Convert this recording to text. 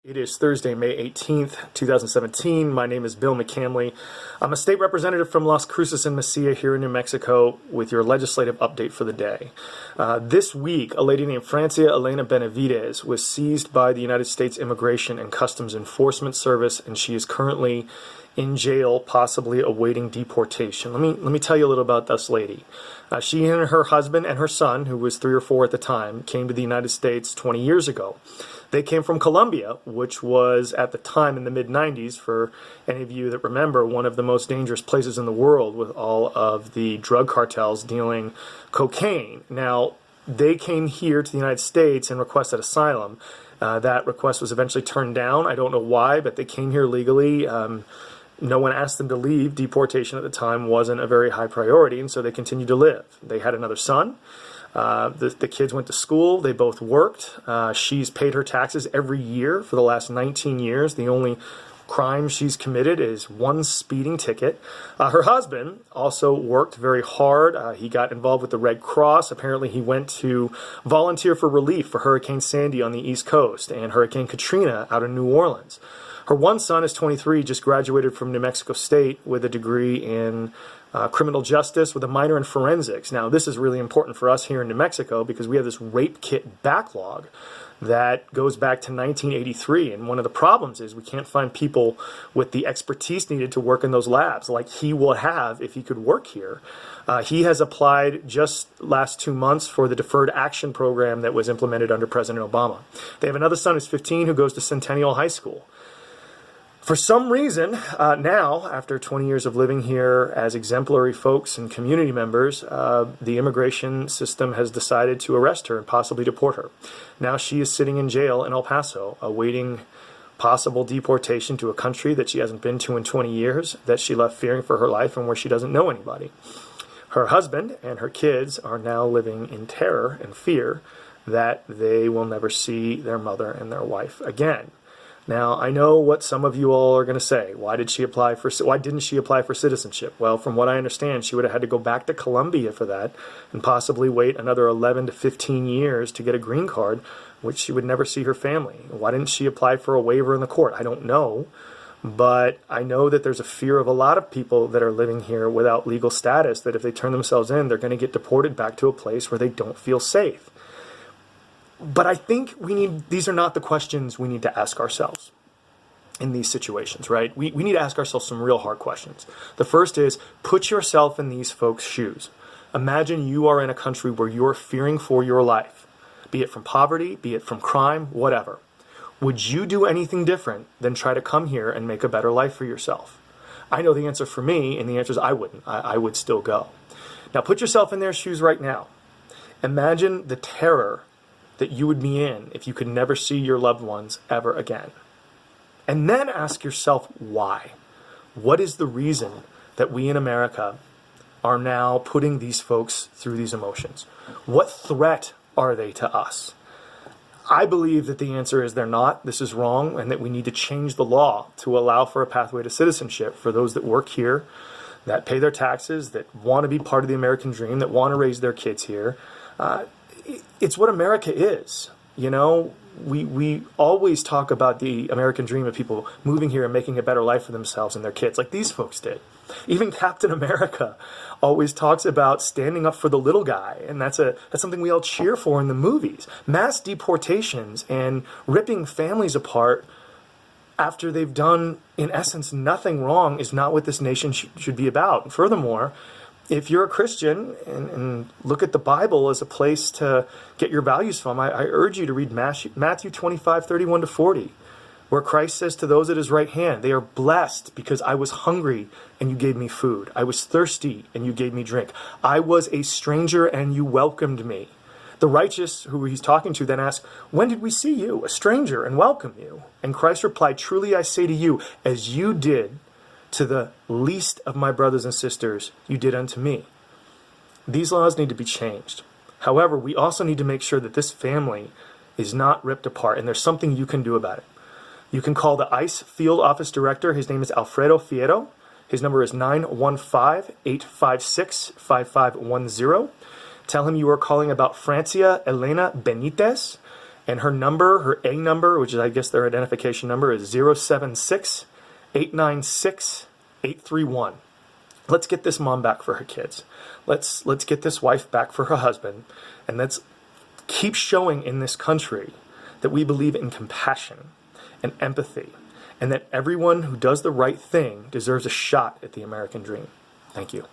It is Thursday, May 18th, 2017. My name is Bill McCamley. I'm a state representative from Las Cruces and Mesilla here in New Mexico with your legislative update for the day. This week, a lady named Francia Elena Benitz was seized by the United States Immigration and Customs Enforcement Service, and she is currently in jail, possibly awaiting deportation. Let me tell you a little about this lady. She and her husband and her son, who was 3 or 4 at the time, came to the United States 20 years ago. They came from Colombia, which was at the time in the mid-90s, for any of you that remember, one of the most dangerous places in the world with all of the drug cartels dealing cocaine. Now, they came here to the United States and requested asylum. That request was eventually turned down. I don't know why, but they came here legally. No one asked them to leave. Deportation at the time wasn't a very high priority, and so they continued to live. They had another son. The kids went to school. They both worked. She's paid her taxes every year for the last 19 years. The only crime she's committed is 1 speeding ticket. Her husband also worked very hard. He got involved with the Red Cross. Apparently, he went to volunteer for relief for Hurricane Sandy on the East Coast and Hurricane Katrina out in New Orleans. Her one son is 23, just graduated from New Mexico State with a degree in criminal justice with a minor in forensics. Now, this is really important for us here in New Mexico because we have this rape kit backlog that goes back to 1983. And one of the problems is we can't find people with the expertise needed to work in those labs like he will have if he could work here. He has applied just last 2 months for the Deferred Action Program that was implemented under President Obama. They have another son who's 15 who goes to Centennial High School. For some reason, now, after 20 years of living here as exemplary folks and community members, the immigration system has decided to arrest her and possibly deport her. Now she is sitting in jail in El Paso, awaiting possible deportation to a country that she hasn't been to in 20 years, that she left fearing for her life and where she doesn't know anybody. Her husband and her kids are now living in terror and fear that they will never see their mother and their wife again. Now, I know what some of you all are going to say. Why didn't she apply for citizenship? Well, from what I understand, she would have had to go back to Colombia for that and possibly wait another 11 to 15 years to get a green card, which she would never see her family. Why didn't she apply for a waiver in the court? I don't know. But I know that there's a fear of a lot of people that are living here without legal status that if they turn themselves in, they're going to get deported back to a place where they don't feel safe. But I think these are not the questions we need to ask ourselves in these situations, right? We need to ask ourselves some real hard questions. The first is, put yourself in these folks' shoes. Imagine you are in a country where you're fearing for your life, be it from poverty, be it from crime, whatever. Would you do anything different than try to come here and make a better life for yourself? I know the answer for me, and the answer is I wouldn't. I would still go. Now, put yourself in their shoes right now. Imagine the terror that you would be in if you could never see your loved ones ever again. And then ask yourself why. What is the reason that we in America are now putting these folks through these emotions? What threat are they to us? I believe that the answer is they're not. This is wrong, and that we need to change the law to allow for a pathway to citizenship for those that work here, that pay their taxes, that want to be part of the American dream, that want to raise their kids here. It's what America is. You know, we always talk about the American dream of people moving here and making a better life for themselves and their kids, like these folks did. Even Captain America always talks about standing up for the little guy, and that's something we all cheer for in the movies. Mass deportations and ripping families apart after they've done, in essence, nothing wrong is not what this nation should be about. And furthermore, if you're a Christian and look at the Bible as a place to get your values from, I urge you to read Matthew 25:31-40, where Christ says to those at his right hand, they are blessed because I was hungry and you gave me food. I was thirsty and you gave me drink. I was a stranger and you welcomed me. The righteous who he's talking to then asks, when did we see you, a stranger, and welcome you? And Christ replied, truly I say to you, as you did to the least of my brothers and sisters, you did unto me. These laws need to be changed. However, we also need to make sure that this family is not ripped apart, and there's something you can do about it. You can call the ICE Field Office Director. His name is Alfredo Fierro. His number is 915-856-5510. Tell him you are calling about Francia Elena Benitz, And her number, her A number, which is I guess their identification number, is 076-896-831. Let's get this mom back for her kids. Let's get this wife back for her husband. And let's keep showing in this country that we believe in compassion and empathy, and that everyone who does the right thing deserves a shot at the American dream. Thank you.